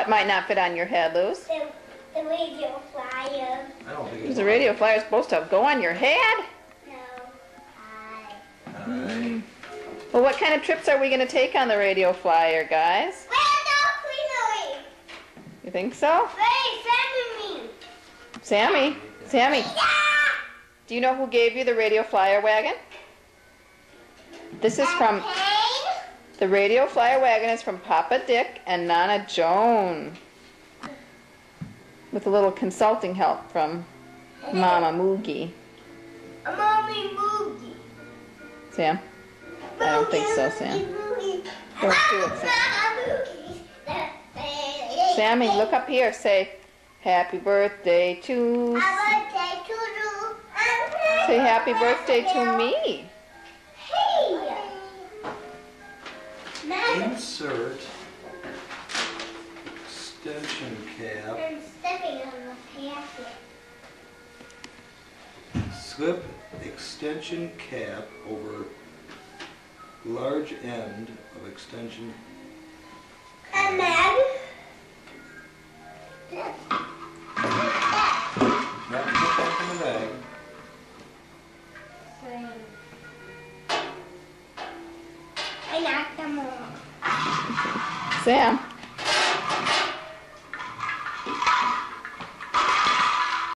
What might not fit on your head, Luz? The radio flyer. I don't think it's The radio flyer is supposed to go on your head? No. Alright. Well, what kind of trips are we going to take on the radio flyer, guys? Where's You think so? Sammy. Sammy, Yeah! do you know who gave you the radio flyer wagon? This is from, the radio flyer wagon is from Papa Dick and Nana Joan. With a little consulting help from Mama Moogie. Mommy Moogie. Sam? I don't think so, Sam. Don't do it, Sam. Sammy, look up here. Say, happy birthday to... Say happy birthday to me. Hey! Insert extension cap. I'm stepping on the packet. Slip extension cap over large end of extension. And then... Now put back in the bag. I knocked them off. Sam,